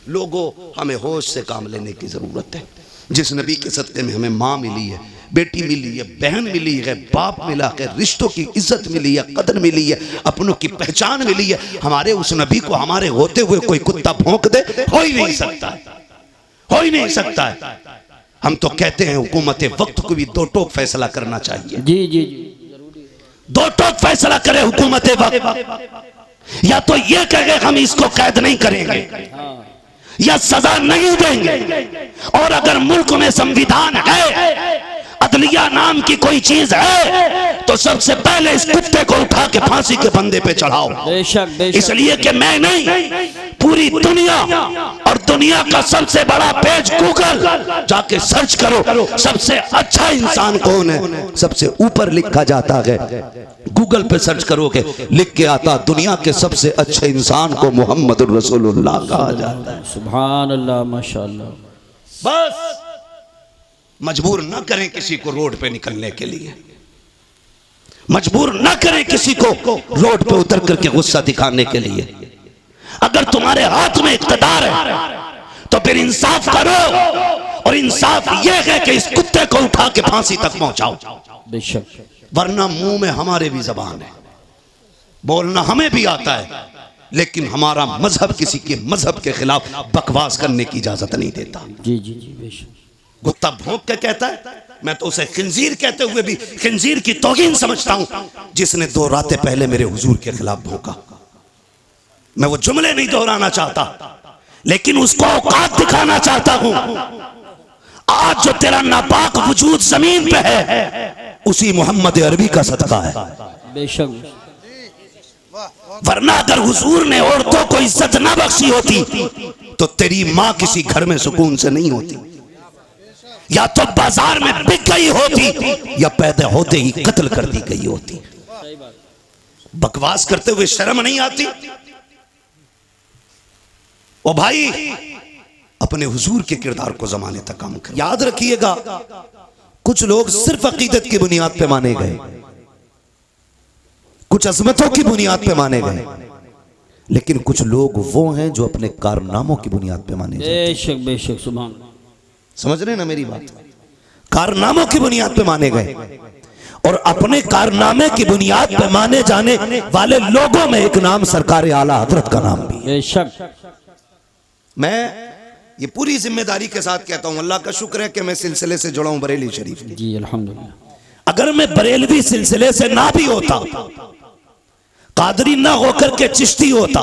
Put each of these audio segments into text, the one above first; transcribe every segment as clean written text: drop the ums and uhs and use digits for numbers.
लोगों, हमें होश से काम लेने की ज़रूरत है। जिस नबी के सदक़े में हमें माँ मिली है, बेटी मिली है, बहन मिली है, बाप मिला है, रिश्तों की इज्जत मिली है, कदर मिली है, अपनों की पहचान मिली है, हमारे उस नबी को हमारे होते हुए कोई कुत्ता भौंक दे, हो ही नहीं सकता है, हो ही नहीं सकता है। हम तो कहते हैं हुकूमत वक्त को भी दो टोक फैसला करना चाहिए। जी जी, दो टोक फैसला करे हुकूमत वक्त, या तो ये कहे हम इसको कैद नहीं करेंगे या सजा नहीं देंगे, और अगर मुल्क में संविधान है, अदलिया नाम की कोई चीज है, तो सबसे पहले इस कुत्ते को उठा के फांसी के फंदे पे चढ़ाओ। बेशक बेशक। इसलिए कि मैं नहीं, पूरी दुनिया, और दुनिया का सबसे बड़ा पेज गूगल, जाके सर्च करो सबसे अच्छा इंसान कौन है, सबसे ऊपर लिखा जाता है। गूगल पे सर्च करोगे, लिख के आता दुनिया के सबसे अच्छे इंसान को मोहम्मद रसूलुल्लाह कहा जाता है। सुभान अल्लाह, माशाअल्लाह। बस मजबूर न करें किसी को रोड पे निकलने के लिए, मजबूर न करें किसी को रोड पे उतर करके गुस्सा दिखाने के लिए। अगर तुम्हारे हाथ में इख्तियार है तो फिर इंसाफ करो, और इंसाफ यह है कि इस कुत्ते को उठा के फांसी तक पहुंचाओ। बेशक। वरना मुंह में हमारे भी जबान है, बोलना हमें भी आता है, लेकिन हमारा मजहब किसी के मजहब के खिलाफ बकवास करने की इजाजत नहीं देता। जी जी जी, बेशक। कुत्ता भौंक के कहता है, मैं तो उसे खिंजीर कहते हुए भी खिंजीर की तौहीन समझता हूं, जिसने 2 रातें पहले मेरे हुजूर के खिलाफ भौंका। मैं वो जुमले नहीं दोहराना चाहता, लेकिन उसको औकात दिखाना चाहता हूं। आज जो तेरा नापाक वजूद जमीन पे है, उसी मोहम्मद अरबी का सदका है। बेशक। वरना अगर हुजूर ने औरतों को इज्जत ना बख्शी होती, तो तेरी माँ किसी घर में सुकून से नहीं होती, या तो बाजार में बिक गई होती, या पैदा होते ही कत्ल कर दी गई होती। बकवास करते हुए शर्म नहीं आती? ओ भाई, अपने हुजूर के किरदार को जमाने तक काम कर। याद रखिएगा, कुछ लोग सिर्फ अकीदत की बुनियाद पे माने गए, कुछ अजमतों की बुनियाद पे माने गए, लेकिन कुछ लोग वो हैं जो अपने कारनामों की बुनियाद पे माने जाते हैं। बेशक बेशक, सुभान। समझ रहे ना मेरी बात? कारनामों की बुनियाद पे माने गए, और अपने कारनामे की बुनियाद पे माने जाने वाले लोगों में एक नाम सरकार आला हजरत का नाम भी है। बेशक। मैं ये पूरी जिम्मेदारी के साथ कहता हूं, अल्लाह का शुक्र है कि मैं सिलसिले से जुड़ा हूं, बरेली शरीफ। जी अल्हम्दुलिल्लाह। अगर मैं बरेलवी सिलसिले से ना भी होता, कादरी ना होकर के चिश्ती होता,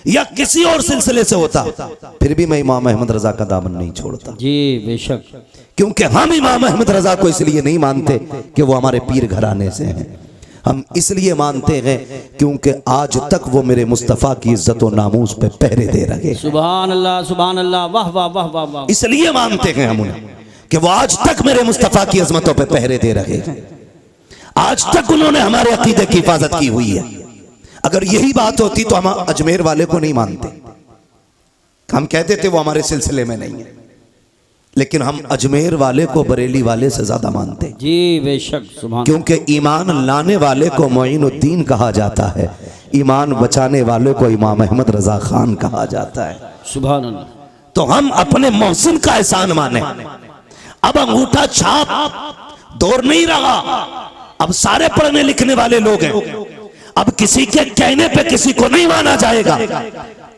या किसी और सिलसिले से होता, फिर भी मैं इमाम अहमद रजा का दामन नहीं छोड़ता। जी बेशक। क्योंकि हम इमाम अहमद रजा को इसलिए नहीं मानते कि वो हमारे पीर घराने से हैं, हम इसलिए मानते हैं क्योंकि आज तक वो मेरे मुस्तफ़ा की इज्जत और नामूस पे पहरे दे रहे। सुभान अल्लाह, सुभान अल्लाह, वाह वाह वाह वाह वाह। इसलिए मानते हैं हम उन्हें कि वो आज तक मेरे मुस्तफ़ा की अजमतों पे पहरे दे रहे हैं। आज तक उन्होंने हमारे अकीदे की हिफाजत की हुई है। अगर यही बात होती तो हम अजमेर वाले को नहीं मानते, हम कहते थे वो हमारे सिलसिले में नहीं है, लेकिन हम अजमेर वाले को बरेली वाले से ज्यादा मानते। जी बेशक, सुभान। क्योंकि ईमान लाने वाले को मोइनुद्दीन कहा जाता है, ईमान बचाने वाले को इमाम अहमद रजा खान कहा जाता है। सुभान अल्लाह। तो हम अपने मोहसिन का एहसान माने। अब अंगूठा छाप दौर नहीं रहा, अब सारे पढ़ने लिखने वाले लोग हैं। अब किसी के कहने पे किसी को नहीं माना जाएगा,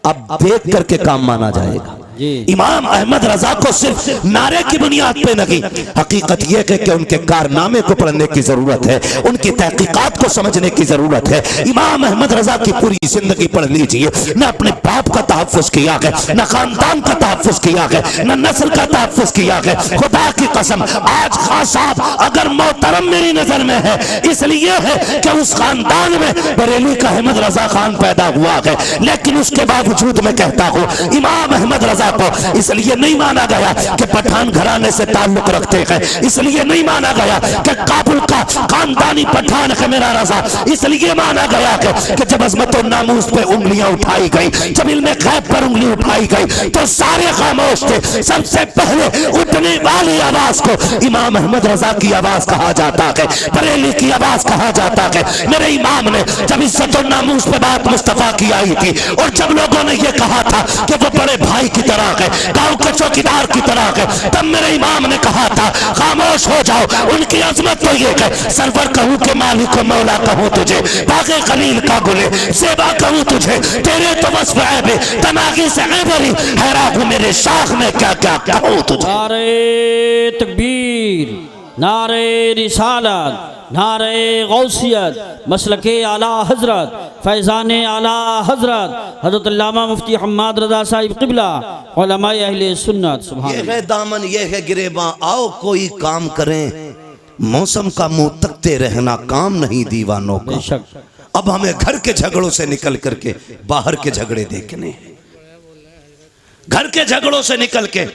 अब देख करके काम माना जाएगा। इमाम अहमद रजा को सिर्फ नारे की बुनियाद पे नहीं, हकीकत यह है कि उनके कारनामे को पढ़ने की जरूरत है, उनकी तहकीकात को समझने की जरूरत है। इमाम अहमद रजा की पूरी जिंदगी पढ़ लीजिए, न अपने बाप का तहफ़्फ़ुज़ किया है, न खानदान का तहफ़्फ़ुज़ किया है, न नस्ल का तहफ़्फ़ुज़ किया है। खुदा की कसम, आज खान साहब अगर मोहतरम मेरी नजर में है, इसलिए है कि उस खानदान में बरेली का अहमद रजा खान पैदा हुआ है। लेकिन उसके बावजूद मैं कहता हूँ, इमाम अहमद रजा औसा को इसलिए नहीं माना गया कि पठान घराने से ताल्लुक रखते हैं, इसलिए नहीं माना गया कि काबुल का खानदानी पठान है मेरा रजा, इसलिए माना गया कि जब अजमत और नामूस पे उंगलियां उठाई गई, जब इल्मे गैब पर उंगली उठाई गई तो सारे खामोश थे। सबसे पहले उठने वाली आवाज को इमाम अहमद रजा की आवाज कहा जाता है, बरेली की आवाज कहा जाता है। मेरे इमाम ने जब इज्जत और नामूस पे बात मुस्तफा की आई थी और जब लोगों ने ये कहा था कि वो बड़े भाई की तरह है, गांव के चौकीदार की तरह है, तब मेरे इमाम ने कहा था खामोश हो जाओ, उनकी अजमत तो ये है, सरवर कहूं के मालिक मौला कहूं तुझे, बागे खलील का गुले सेबा कहूं तुझे, तेरे तो वस्फ ऐबे तनागी से ऐबरी हैरान हूं मेरे शाख में क्या क्या कहूं तुझे। नारे तकबीर, नारे रिसालत, नारे गौसियत, मसलके आला हजरत, फैज़ान आला हजरत हज़रत अल्लामा मुफ्ती हम्माद रज़ा साहिब क़िबला उलमाए अहले सुन्नत। सुभान ये है दामन, ये है गिरेबां, आओ कोई काम करें, मौसम का मुंह तकते रहना काम नहीं दीवानों का। बेशक। अब हमें घर के झगड़ों से निकल करके बाहर के झगड़े देखने हैं, घर के झगड़ों से निकल के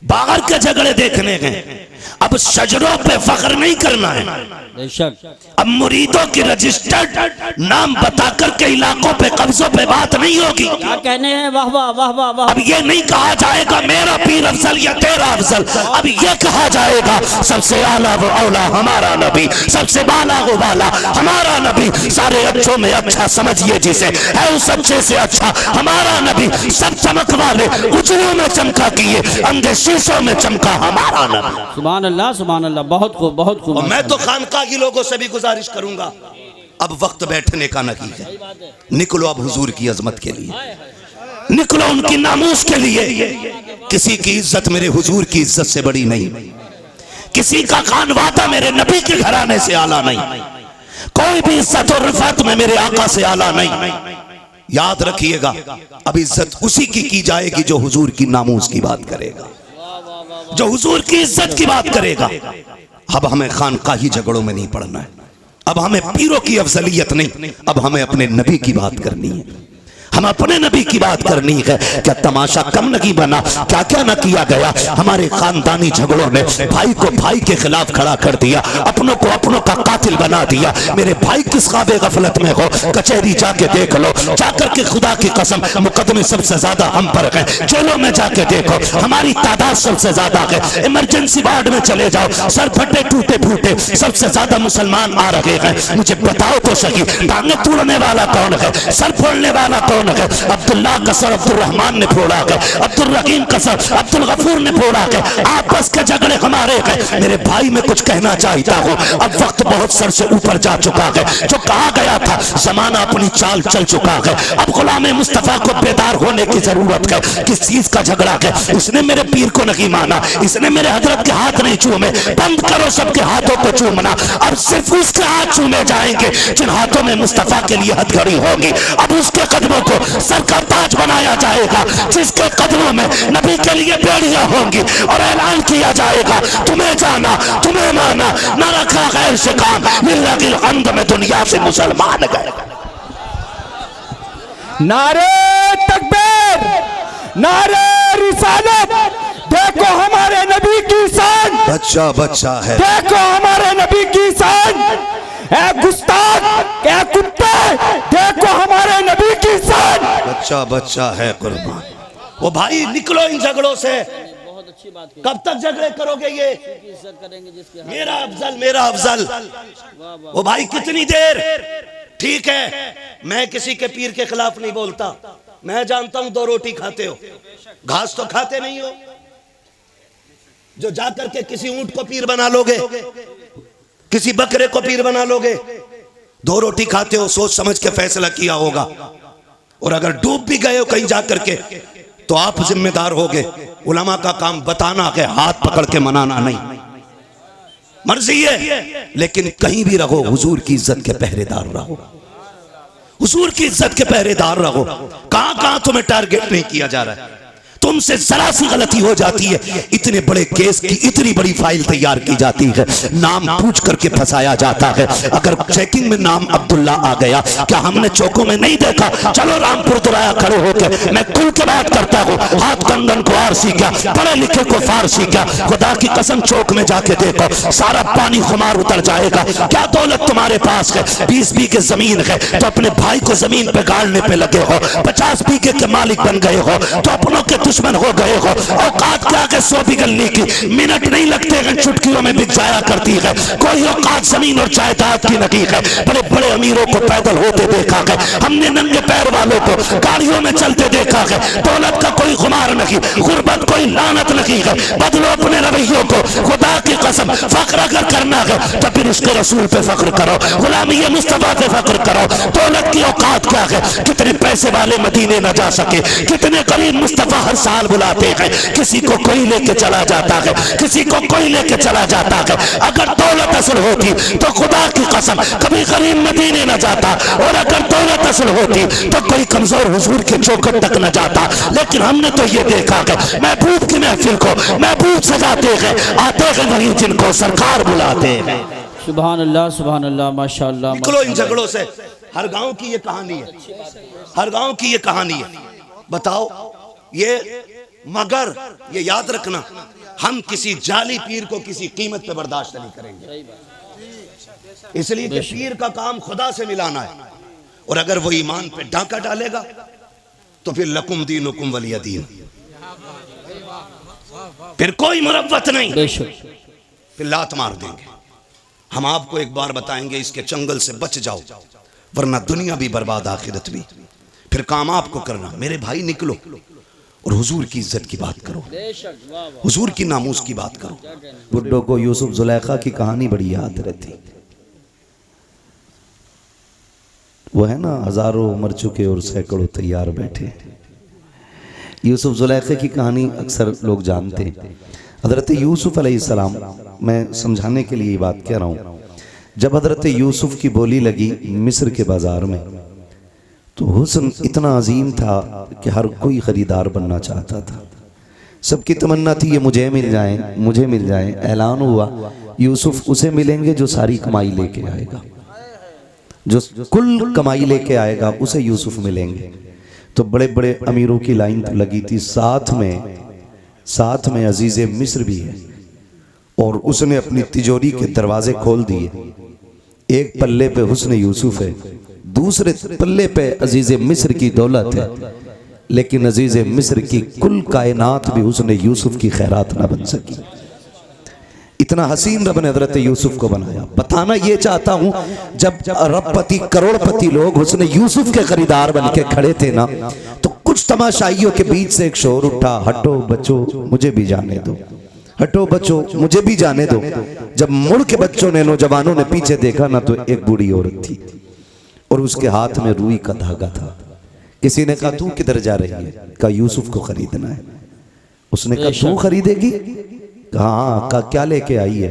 बाहर के झगड़े देखने हैं। अब शजरों पे फख्र नहीं करना है, बेशक। अब मुरीदों की रजिस्टर्ड नाम बताकर के इलाकों पे कब्जों पे बात नहीं होगी। क्या कहने हैं, वाह वाह वाह वाह वाह। अब ये नहीं कहा जाएगा मेरा पीर अफजल या तेरा अफजल, अब ये कहा जाएगा सबसे आला वो औला हमारा नबी, सबसे बाला वो बाला हमारा नबी, सारे अच्छों में अच्छा समझिए जिसे है उस अच्छे से अच्छा हमारा नबी, सब चमक वाले उजलों में चमका किए अंधे शीशों में चमका हमारा नबी। सुभान अल्लाह, सुभान अल्लाह, बहुत खूब, बहुत खूब। और मैं तो खानका की लोगों से भी गुजारिश करूंगा, अब वक्त बैठने का नहीं है, निकलो अब हुजूर की अजमत के लिए, निकलो उनकी नामूस के लिए। किसी की इज्जत मेरे हुजूर की इज्जत से बड़ी नहीं, किसी का खान वादा मेरे नबी के घराने से आला नहीं, कोई भी इज्जत और रिफत में मेरे आका से आला नहीं। याद रखिएगा, अब इज्जत उसी की जाएगी जो हुजूर की नामूस की बात करेगा, जो हुजूर की इज्जत की बात करेगा। अब हमें खानकाही झगड़ों में नहीं पड़ना है, अब हमें पीरों की अफजलियत नहीं, अब हमें अपने नबी की बात करनी है, हम अपने नबी की बात करनी है। क्या तमाशा कम नहीं बना, क्या क्या न किया गया। हमारे खानदानी झगड़ों ने भाई को भाई के खिलाफ खड़ा कर दिया, अपनों को अपनों का कातिल बना दिया। मेरे भाई किस ख्वाबे गफलत में हो, कचहरी जाके देख लो, जाकर के खुदा की कसम मुकदमे सबसे ज्यादा हम पर है, जेलों में जाके देखो हमारी तादाद सबसे ज्यादा है। इमरजेंसी वार्ड में चले जाओ, सर फटे टूटे फूटे सबसे ज्यादा मुसलमान आ रहे हैं। मुझे बताओ तो सही, टांगे तोड़ने वाला कौन है, सर फोड़ने वाला कौन है? अब्दुल्लाह का सर अब्दुल रहमान ने फोड़ा है, अब्दुल रहीम का सर अब्दुल गफूर ने फोड़ा है। आपस के झगड़े हमारे हैं। मेरे भाई मैं कुछ कहना चाहता हूँ, अब वक्त बहुत सर से ऊपर जा चुका है। जो कहा गया था जमाना अपनी चाल चल चुका है, अब गुलाम मुस्तफा को बेदार होने की जरूरत है। किस चीज का झगड़ा है? इसने मेरे पीर को नहीं माना, इसने मेरे हजरत के हाथ नहीं चूमे। बंद करो सबके हाथों को चूमना, अब सिर्फ उसके हाथ चूमे जाएंगे जिन हाथों में मुस्तफा के लिए हथकड़ी होगी। अब उसके कदमों को सर का ताज बनाया जाएगा, जिसके कदमों में नबी के लिए बेड़ियां होंगी और ऐलान किया जाएगा तुम्हें जाना तुम्हें माना, न रखा गैर से काम, मिल्लतिल हम्द में दुनिया से मुसलमान गए। नारे तकबीर, नारे रिसालत, देखो हमारे नबी की शान, बच्चा बच्चा है, देखो हमारे नबी की शान। ए गुस्ताख, ए कुत्ते, देखो हमारे नबी की शान। बच्चा बच्चा है कुर्बान। वो भाई निकलो इन झगड़ों से, बहुत अच्छी बात है। कब तक झगड़े करोगे? ये इज्जत करेंगे जिसके हाथ। मेरा अफजल मेरा अफजल, वो भाई कितनी देर? ठीक है, मैं किसी के पीर के खिलाफ नहीं बोलता, मैं जानता हूं 2 रोटी खाते हो, घास तो खाते नहीं हो, जो जाकर के किसी ऊंट को पीर बना लोगे, किसी बकरे को पीर बना लोगे। 2 रोटी खाते हो, सोच समझ के फैसला किया होगा, और अगर डूब भी गए हो कहीं जाकर के तो आप जिम्मेदार होगे। उलमा का काम बताना है, हाथ पकड़ के मनाना नहीं। मर्जी है, लेकिन कहीं भी रहो हुजूर की इज्जत के पहरेदार रहो, हुजूर की इज्जत के पहरेदार रहो। कहां कहां तुम्हें टारगेट नहीं किया जा रहा है, तुम तुमसे जरा सी गलती हो जाती है, इतने बड़े केस की इतनी बड़ी फाइल तैयार की जाती है, नाम पूछ करके फंसाया जाता है। अगर चेकिंग में नाम अब्दुल्ला आ गया, क्या हमने चौकों में नहीं देखा? चलो रामपुर दुराया खड़े होकर मैं खुल के बात करता हूँ, हाथ कंगन को आरसी क्या, पढ़े लिखे को फारसी क्या, खुदा की कसम चौक में जाके देखो, सारा पानी खुमार उतर जाएगा। क्या दौलत तुम्हारे पास है? 20 बीघे जमीन है तो अपने भाई को जमीन पे गाड़ने पे लगे हो, 50 बीघे के मालिक बन गए हो तो अपनों के दुश्मन हो गए हो। औकात क्या के 100 बिगलने की मिनट नहीं लगते हैं, चुटकियों में बिक जाया करती है। कोई औकात जमीन और जायदाद की नहीं है। बड़े बड़े अमीरों को पैदल होते देखा है हमने, नंगे पैर वालों को गाड़ियों में चलते देखा है। दौलत का कोई खुमार नहीं, गुर्बत कोई लानत नहीं है। बदलो अपने रवैयों को, खुदा की कसम फख्र अगर करना है तो फिर उसके रसूल पे फख्र करो, गुलामी मुस्तफा पे फख्र करो। दौलत की औकात क्या है? कितने पैसे वाले मदीने न जा सके, कितने गरीब मुस्तफा हर साल बुलाते हैं, किसी को कोई लेके चला जाता है, किसी को कोई लेके चला जाता है। अगर दौलत असल होती तो खुदा की कसम कभी गरीब मदीने न जाता, और अगर दौलत असल होती तो कोई कमजोर हुजूर के चौखट तक न जाता। लेकिन हमने तो ये देखा है महबूब की महफिल को महबूब सजाते हैं, आते हैं वही जिनको सरकार बुलाते हैं। सुभान अल्लाह माशाअल्लाह। निकलो इन झगड़ों से। हर गांव की ये कहानी है, हर गांव की ये कहानी है। बताओ ये, मगर ये याद रखना, हम किसी जाली पीर को किसी कीमत पे बर्दाश्त नहीं करेंगे, इसलिए कि पीर का काम खुदा से मिलाना है। और अगर वो ईमान पे डाका डालेगा तो फिर लकुम दीनुकुम वलिय दीन, फिर कोई मुरव्वत नहीं, फिर लात मार देंगे। हम आपको एक बार बताएंगे, इसके चंगल से बच जाओ वरना दुनिया भी बर्बाद आखिरत भी। फिर काम आपको करना। मेरे भाई निकलो और हुजूर की इज्जत की बात करो, हुजूर की नामूस की बात करो। बुड्ढों को यूसुफ जुलेखा की कहानी बड़ी याद रहती, वो है ना, हजारों मर चुके और सैकड़ों तैयार बैठे। यूसुफ जुलेखा की कहानी अक्सर लोग जानते हैं। हजरत यूसुफ अलैहिस्सलाम, मैं समझाने के लिए ये बात कह रहा हूँ, जब हजरत यूसुफ की बोली लगी मिस्र के बाजार में तो हुस्न इतना अजीम था कि हर कोई खरीदार बनना चाहता था। सबकी तमन्ना थी ये मुझे मिल जाए, मुझे मिल जाए। ऐलान हुआ यूसुफ उसे मिलेंगे जो सारी कमाई लेके आएगा, जो कुल कमाई लेके आएगा उसे यूसुफ मिलेंगे। तो बड़े बड़े अमीरों की लाइन तो लगी थी, साथ में अजीज़े मिस्र भी है, और उसने अपनी तिजोरी के दरवाजे खोल दिए। एक पल्ले पे हुस्न यूसुफ है, दूसरे पल्ले पे अजीज़े मिस्र की दौलत है, लेकिन अजीज़े मिस्र की कुल कायनात भी हुस्न यूसुफ की खैरात ना बन सकी। इतना हसीन रब ने हजरत यूसुफ को बनाया। बताना ये चाहता हूँ, जब अरबपति करोड़पति लोग हुस्न यूसुफ के खरीदार बन के खड़े थे ना, तो कुछ तमाशाइयों के बीच से एक शोर उठा, हटो बच्चों मुझे भी जाने दो, हटो बच्चों मुझे भी जाने दो। जब मुड़ के बच्चों ने, नौजवानों ने पीछे देखा ना, तो एक बूढ़ी औरत थी और उसके हाथ में रुई का धागा था। किसी ने कहा तू किधर जा रही है? कहा यूसुफ को खरीदना है। उसने कहा तू खरीदेगी? कहा हाँ। कहा क्या लेके आई है?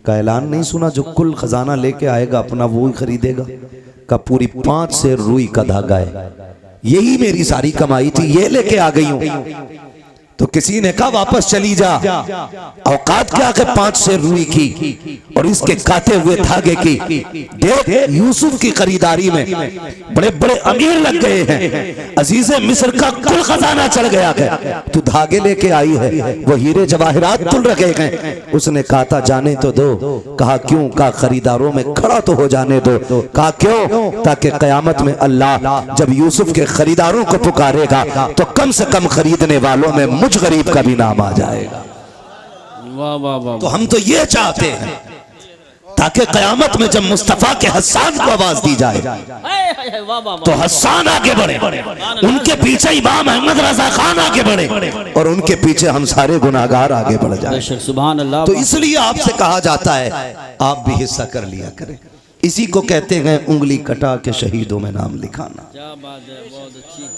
का ऐलान नहीं सुना, जो कुल खजाना लेके आएगा अपना वो ही खरीदेगा। का पूरी 5 सेर रुई का धागा है, यही मेरी सारी कमाई थी, ये लेके आ गई हूं। तो किसी ने कहा वापस चली जा। औकात क्या है 5 सेर रुई की और इसके काटे हुए धागे की। देख यूसुफ की खरीदारी में बड़े बड़े अमीर लग गए हैं, अजीज़े मिस्र का कुल खजाना चढ़ गया है, तू धागे लेके आई है, वो हीरे जवाहरात तुल रखे हैं। उसने कहा था जाने तो दो। कहा क्यों? कहा खरीदारों में खड़ा तो हो जाने दो। कहा क्यों? ताकि कयामत में अल्लाह जब यूसुफ के खरीदारों को पुकारेगा तो कम से कम खरीदने वालों में मुझ गरीब का भी नाम आ जाएगा। वाह वाह वाह। तो हम तो ये चाहते हैं ताकि कयामत में जब मुस्तफा के हस्सान को आवाज दी जाए तो हस्सान आगे बढ़े, उनके पीछे इमाम अहमद रजा खान आगे बढ़े और उनके पीछे हम सारे गुनाहगार आगे बढ़ जाए। सुभान अल्लाह। तो इसलिए आपसे कहा जाता है आप भी हिस्सा कर लिया करें। इसी को कहते हैं उंगली कटा के शहीदों में नाम लिखाना। क्या बात है, बहुत अच्छी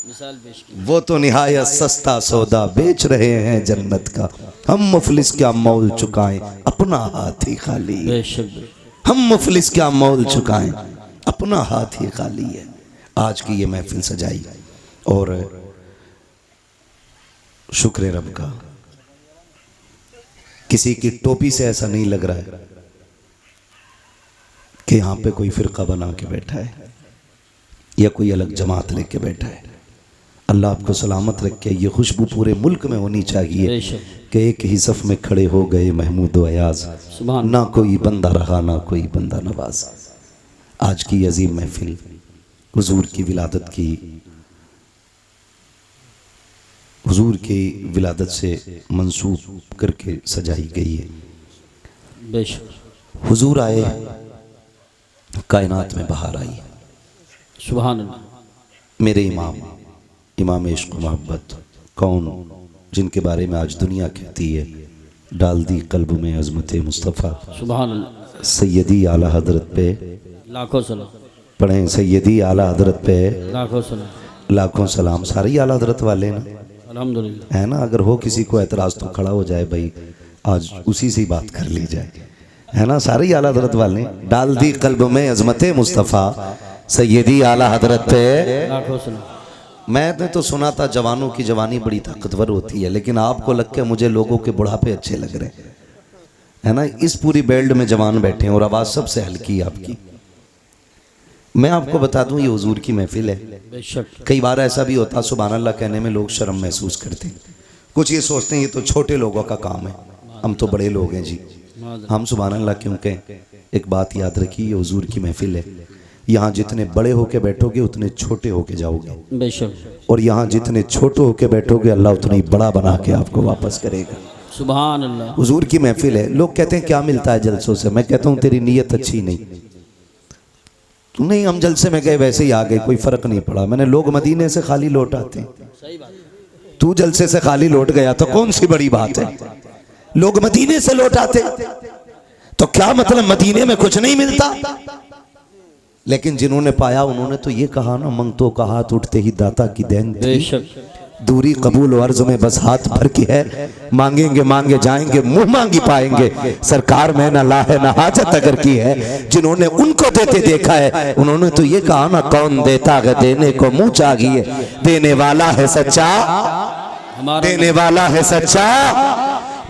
मिसाल पेश की। वो तो निहायत सस्ता सौदा बेच रहे हैं जन्नत का, हम मुफलिस क्या मोल चुकाएं अपना हाथ ही खाली है। हम मुफलिस क्या मोल चुकाएं अपना हाथ ही खाली है। आज की ये महफिल सजाई और शुक्र है रब का, किसी की टोपी से ऐसा नहीं लग रहा है कि यहां पे कोई फिरका बना के बैठा है या कोई अलग जमात लेके बैठा है। अल्लाह आपको सलामत रखे। ये खुशबू पूरे मुल्क में होनी चाहिए कि एक ही सफ में खड़े हो गए महमूद व अयाज, ना कोई बंदा रहा ना कोई बंदा नवाज। आज की अजीम महफिल हुजूर की विलादत की, हुजूर की विलादत से मंसूब करके सजाई गई है। बेशक हुजूर आए, कायनात में बहार आई। सुभान अल्लाह। मेरे इमाम, इमाम इश्क मोहब्बत, कौन जिनके बारे में आज दुनिया कहती है डाल दी कल्ब में अज़मत मुस्तफ़ा। सुभान अल्लाह। सैयदी आला हजरत पे लाखों सलाम पढ़ें, सैयदी आला हजरत पे लाखों सलाम। लाखों सलाम। सारे ही आला हजरत वाले ना, अल्हम्दुलिल्लाह। है ना। अगर हो किसी को एतराज़ तो खड़ा हो जाए भाई, आज उसी से ही बात कर ली जाए, है ना। सारे ही आला हजरत वाले। डाल दी कल्ब में अज़मत मुस्तफ़ा, सैयदी आला हजरत पे लाखों सलाम। मैंने तो सुना था जवानों की जवानी बड़ी ताकतवर होती है, लेकिन आपको लग के मुझे लोगों के बुढ़ापे अच्छे लग रहे हैं, है ना। इस पूरी बेल्ट में जवान बैठे हैं और आवाज़ सबसे हल्की है आपकी। मैं आपको बता दूं ये हुजूर की महफिल है। बेशक कई बार ऐसा भी होता सुभान अल्लाह कहने में लोग शर्म महसूस करते हैं, कुछ ये सोचते हैं ये तो छोटे लोगों का काम है, हम तो बड़े लोग हैं जी। हम सुभान अल्लाह क्यों कहें। एक बात याद रखिए, ये हुजूर की महफिल है। यहाँ जितने बड़े होके बैठोगे उतने छोटे होके जाओगे, बेशक। और यहाँ जितने छोटे होके बैठोगे अल्लाह उतना ही बड़ा बना के आपको वापस करेगा। सुभान अल्लाह। हुजूर की महफिल है। लोग कहते हैं क्या मिलता है जलसों से, मैं कहता हूँ तेरी नीयत अच्छी नहीं। तू नहीं, हम जलसे में गए वैसे ही आ गए, कोई फर्क नहीं पड़ा। मैंने लोग मदीने से खाली लौट आते हैं, तू जलसे से खाली लौट गया तो कौन सी बड़ी बात है। लोग मदीने से लौट आते तो क्या मतलब मदीने में कुछ नहीं मिलता। लेकिन जिन्होंने पाया उन्होंने तो ये कहा ना, मंगतों का हाथ उठते ही दाता की देन थी। बेशक दूरी कबूल अर्ज में बस हाथ भर के है, मांगेंगे मांगे जाएंगे मुंह मांगी पाएंगे। सरकार में ना लाहे ना हाजत अगर की है, जिन्होंने उनको देते देखा है उन्होंने तो ये कहा ना, कौन देता है देने को मुंह चाहिए, देने वाला है सच्चा, देने वाला है सच्चा,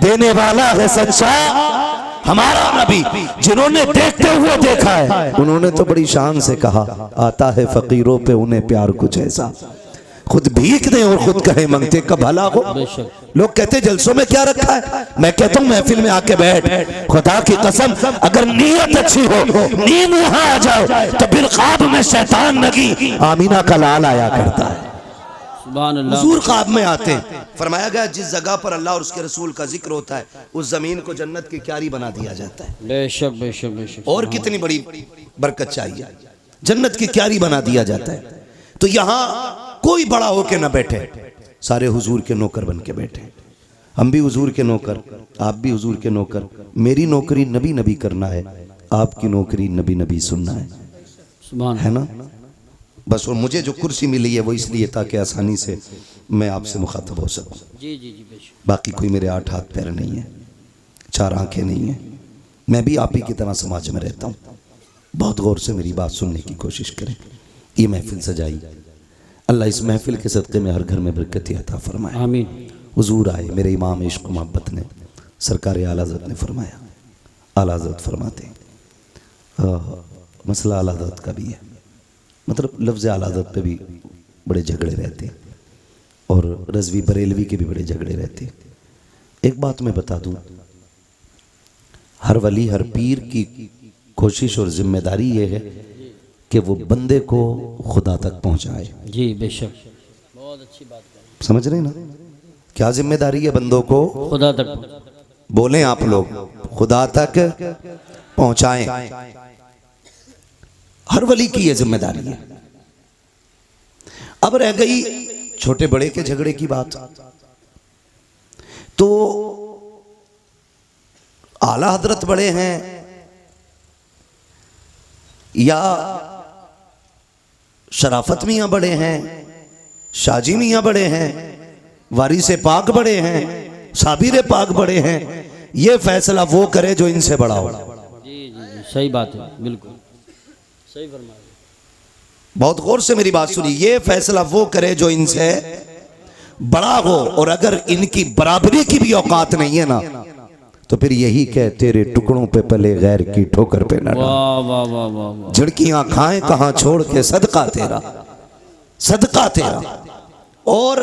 देने वाला है सच्चा हमारा नबी। जिन्होंने देखते हुए देखा है उन्होंने तो बड़ी शान से कहा, आता है फकीरों पे उन्हें प्यार कुछ ऐसा, खुद भीख दें और खुद कहे मंगते का भला हो। लोग कहते जलसों में क्या रखा है, मैं कहता हूँ महफिल में आके बैठ, खुदा की कसम अगर नीयत अच्छी हो, नींद यहाँ आ जाए तो फिर ख्वाब में शैतान नगी आमीना का लाल आया करता है। सुभान अल्लाह। हुजूर ख्वाब में आते हैं। फरमाया गया जिस जगह पर अल्लाह और उसके रसूल का जिक्र होता है उस जमीन को जन्नत की क्यारी बना दिया जाता है। बेशक बेशक बेशक। और कितनी बड़ी बरकत चाहिए, जन्नत की क्यारी बना दिया जाता है। तो यहाँ कोई बड़ा होके ना बैठे, सारे हुजूर के नौकर बन के बैठे। हम भी हुजूर के नौकर, आप भी हुजूर के नौकर। मेरी नौकरी नबी नबी करना है, आपकी नौकरी नबी नबी सुनना है, सुभान है ना। बस और मुझे जो कुर्सी मिली है वो इसलिए ताकि आसानी से मैं आपसे मुखातब हो सकूं। जी जी जी बेशक। बाकी कोई मेरे 8 हाथ पैर नहीं है, 4 आंखें नहीं है, मैं भी आप ही की तरह समाज में रहता हूँ। बहुत गौर से मेरी बात सुनने की कोशिश करें। ये महफिल सजाई, अल्लाह इस महफिल के सदक़े में हर घर में बरकत अता फरमाए। आमीन। हुजूर आए, मेरे इमाम इश्क मोहब्बत ने, सरकार आला हज़रत ने फरमाया, आला हज़रत फरमाते मसला आला हज़रत का भी है, मतलब लफ्ज़ आला हज़रत पे भी बड़े झगड़े रहते हैं और रज़वी बरेलवी के भी बड़े झगड़े रहते हैं। एक बात मैं बता दूं, हर वली हर पीर की कोशिश और जिम्मेदारी ये है कि वो बंदे को खुदा तक पहुंचाए। जी बेशक, बहुत अच्छी बात है। समझ रहे ना, क्या जिम्मेदारी है बंदों को खुदा तक। बोलें आप लोग, खुदा तक पहुंचाएं। हर वली की ये जिम्मेदारी है। अब रह गई छोटे बड़े के झगड़े की बात, तो आला हजरत बड़े हैं या शराफत मियां बड़े हैं, शाजी मियां बड़े हैं, वारिसे पाक बड़े हैं, साबिर पाक बड़े हैं, ये फैसला वो करे जो इनसे बड़ा हो। जी जी जी सही बात है, बिल्कुल सही फरमाया। बहुत गौर से मेरी बात सुनिए, ये फैसला वो करे जो इनसे बड़ा हो, और अगर इनकी बराबरी की भी औकात नहीं है ना, तो फिर यही कह तेरे टुकड़ों पे पले गैर की ठोकर पे न वाह वाह वाह वाह वाह। झड़कियां खाएं कहां छोड़ के, सदका तेरा, सदका तेरा। और